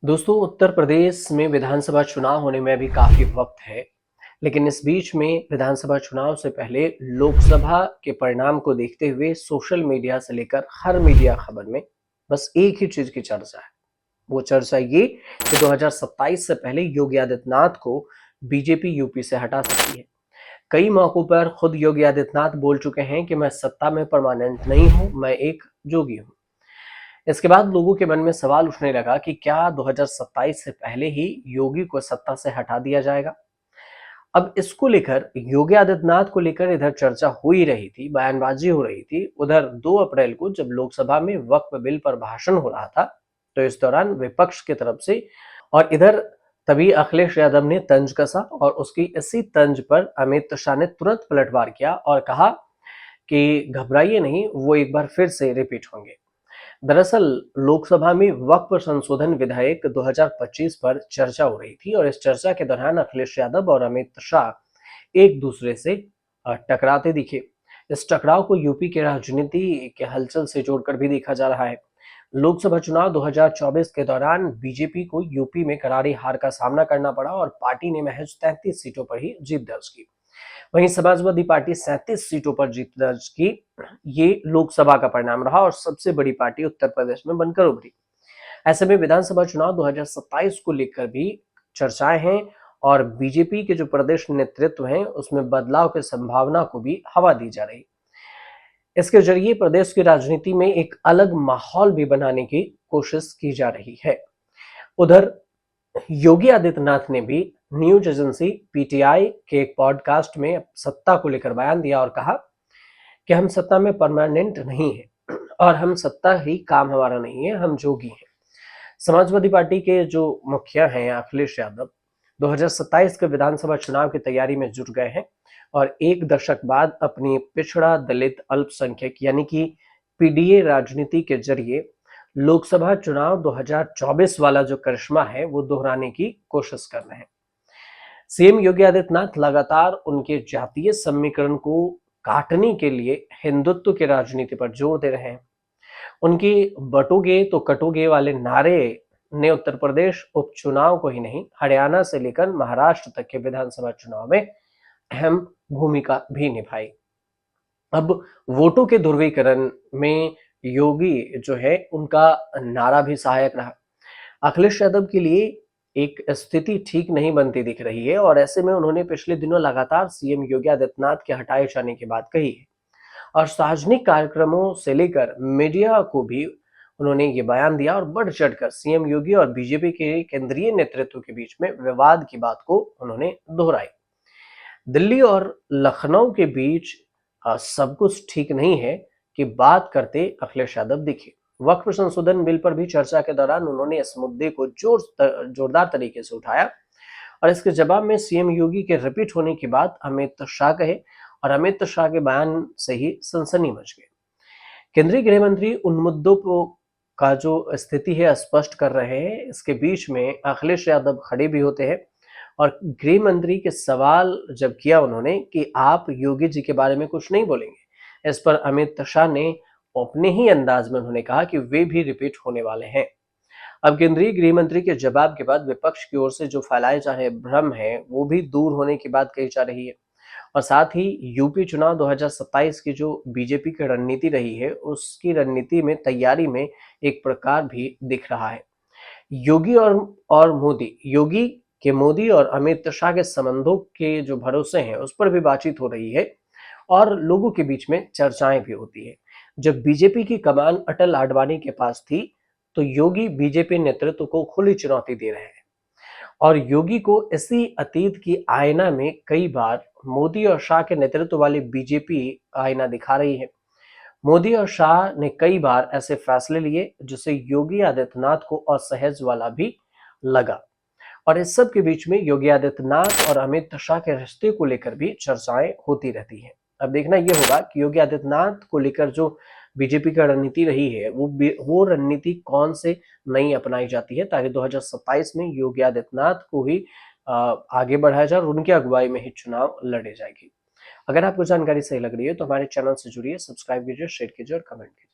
दोस्तों, उत्तर प्रदेश में विधानसभा चुनाव होने में अभी काफी वक्त है। लेकिन इस बीच में विधानसभा चुनाव से पहले लोकसभा के परिणाम को देखते हुए सोशल मीडिया से लेकर हर मीडिया खबर में बस एक ही चीज की चर्चा है। वो चर्चा ये कि 2027 से पहले योगी आदित्यनाथ को बीजेपी यूपी से हटा सकती है। कई मौकों पर खुद योगी आदित्यनाथ बोल चुके हैं कि मैं सत्ता में परमानेंट नहीं हूं, मैं एक जोगी हूं। इसके बाद लोगों के मन में सवाल उठने लगा कि क्या 2027 से पहले ही योगी को सत्ता से हटा दिया जाएगा। अब इसको लेकर योगी आदित्यनाथ को लेकर इधर चर्चा हो ही रही थी, बयानबाजी हो रही थी। उधर 2 अप्रैल को जब लोकसभा में वक्फ बिल पर भाषण हो रहा था, तो इस दौरान विपक्ष की तरफ से और इधर तभी अखिलेश यादव ने तंज कसा और उसकी इसी तंज पर अमित शाह ने तुरंत पलटवार किया और कहा कि घबराइए नहीं, वो एक बार फिर से रिपीट होंगे। दरअसल लोकसभा में वक्फ संशोधन विधेयक 2025 पर चर्चा हो रही थी और इस चर्चा के दौरान अखिलेश यादव और अमित शाह एक दूसरे से टकराते दिखे। इस टकराव को यूपी के राजनीति के हलचल से जोड़कर भी देखा जा रहा है। लोकसभा चुनाव 2024 के दौरान बीजेपी को यूपी में करारी हार का सामना करना पड़ा और पार्टी ने महज 33 सीटों पर ही जीत दर्ज की। वहीं समाजवादी पार्टी 37 सीटों पर जीत दर्ज की। ये लोकसभा का परिणाम रहा और सबसे बड़ी पार्टी उत्तर प्रदेश में बनकर उभरी। ऐसे में विधानसभा चुनाव 2027 को लेकर भी चर्चाएं हैं और बीजेपी के जो प्रदेश नेतृत्व हैं उसमें बदलाव की संभावना को भी हवा दी जा रही। इसके जरिए प्रदेश की राजनीति में एक अलग माहौल भी बनाने की कोशिश की जा रही है। उधर योगी आदित्यनाथ ने भी न्यूज एजेंसी पीटीआई के एक पॉडकास्ट में सत्ता को लेकर बयान दिया और कहा कि हम सत्ता में परमानेंट नहीं है और हम सत्ता ही काम हमारा नहीं है, हम जोगी हैं। समाजवादी पार्टी के जो मुखिया हैं अखिलेश यादव 2027 के विधानसभा चुनाव की तैयारी में जुट गए हैं और एक दशक बाद अपनी पिछड़ा दलित अल्पसंख्यक यानी कि पीडीए राजनीति के जरिए लोकसभा चुनाव 2024 वाला जो करिश्मा है वो दोहराने की कोशिश कर रहे हैं। सीएम योगी आदित्यनाथ लगातार उनके जातीय समीकरण को काटने के लिए हिंदुत्व की राजनीति पर जोर दे रहे हैं। उनकी बटोगे तो कटोगे वाले नारे ने उत्तर प्रदेश उपचुनाव को ही नहीं, हरियाणा से लेकर महाराष्ट्र तक के विधानसभा चुनाव में अहम भूमिका भी निभाई। अब वोटों के ध्रुवीकरण में योगी जो है उनका नारा भी सहायक रहा। अखिलेश यादव के लिए एक स्थिति ठीक नहीं बनती दिख रही है और ऐसे में उन्होंने पिछले दिनों लगातार सीएम योगी आदित्यनाथ के हटाए जाने की बात कही है और सार्वजनिक कार्यक्रमों से लेकर मीडिया को भी उन्होंने ये बयान दिया और बढ़ चढ़कर सीएम योगी और बीजेपी के केंद्रीय नेतृत्व के बीच में विवाद की बात को उन्होंने दोहराई। दिल्ली और लखनऊ के बीच सब कुछ ठीक नहीं है कि बात करते अखिलेश यादव दिखे। वक्फ संशोधन बिल पर भी चर्चा के दौरान उन्होंने इस मुद्दे को जोरदार तरीके से उठाया और इसके जवाब में सीएम योगी के रिपीट होने की बात अमित शाह कहे और अमित शाह के बयान से ही सनसनी मच गई। केंद्रीय गृह मंत्री उन मुद्दों को का जो स्थिति है स्पष्ट कर रहे हैं। इसके बीच में अखिलेश यादव खड़े भी होते हैं और गृह मंत्री के सवाल जब किया उन्होंने कि आप योगी जी के बारे में कुछ नहीं बोलेंगे, इस पर अमित शाह ने अपने ही अंदाज में उन्होंने कहा कि वे भी रिपीट होने वाले हैं। अब केंद्रीय गृह मंत्री के जवाब के बाद विपक्ष की ओर से जो फैलाए जा रहे भ्रम है वो भी दूर होने की बात कही जा रही है और साथ ही यूपी चुनाव 2027 की जो बीजेपी की रणनीति रही है उसकी रणनीति में तैयारी में एक प्रकार भी दिख रहा है। योगी और मोदी योगी के मोदी और अमित शाह के संबंधों के जो भरोसे हैं उस पर भी बातचीत हो रही है और लोगों के बीच में चर्चाएं भी होती है। जब बीजेपी की कमान अटल आडवाणी के पास थी तो योगी बीजेपी नेतृत्व को खुली चुनौती दे रहे हैं और योगी को इसी अतीत की आईना में कई बार मोदी और शाह के नेतृत्व वाली बीजेपी आईना दिखा रही है। मोदी और शाह ने कई बार ऐसे फैसले लिए जिसे योगी आदित्यनाथ को असहज वाला भी लगा और इस सब के बीच में योगी आदित्यनाथ और अमित शाह के रिश्ते को लेकर भी चर्चाएं होती रहती हैं। अब देखना यह होगा कि योगी आदित्यनाथ को लेकर जो बीजेपी का रणनीति रही है वो रणनीति कौन से नई अपनाई जाती है ताकि 2027 में योगी आदित्यनाथ को ही आगे बढ़ाया जाए और उनकी अगुवाई में ही चुनाव लड़े जाएगी। अगर आपको जानकारी सही लग रही है तो हमारे चैनल से जुड़िए, सब्सक्राइब कीजिए, शेयर कीजिए और कमेंट कीजिए।